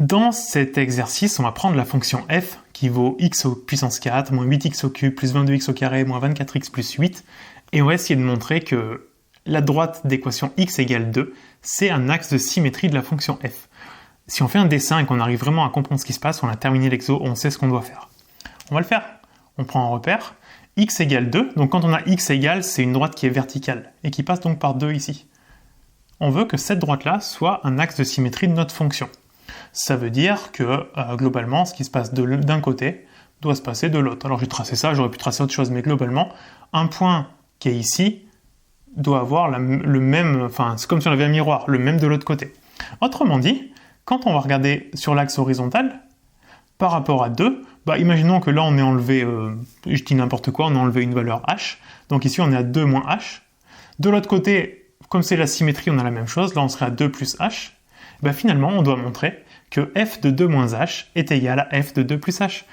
Dans cet exercice, on va prendre la fonction f qui vaut x au puissance 4, moins 8x au cube, plus 22x au carré, moins 24x plus 8, et on va essayer de montrer que la droite d'équation x égale 2, c'est un axe de symétrie de la fonction f. Si on fait un dessin et qu'on arrive vraiment à comprendre ce qui se passe, on a terminé l'exo, on sait ce qu'on doit faire. On va le faire. On prend un repère, x égale 2, donc quand on a x égale, c'est une droite qui est verticale, et qui passe donc par 2 ici. On veut que cette droite-là soit un axe de symétrie de notre fonction. Ça veut dire que, globalement, ce qui se passe d'un côté doit se passer de l'autre. Alors j'ai tracé ça, j'aurais pu tracer autre chose, mais globalement, un point qui est ici doit avoir le même, enfin c'est comme si on avait un miroir, le même de l'autre côté. Autrement dit, quand on va regarder sur l'axe horizontal, par rapport à 2, imaginons que là on ait enlevé, je dis n'importe quoi, on a enlevé une valeur h, donc ici on est à 2 moins h. De l'autre côté, comme c'est la symétrie, on a la même chose, là on serait à 2 plus h. Finalement on doit montrer que f de 2 moins h est égal à f de 2 plus h.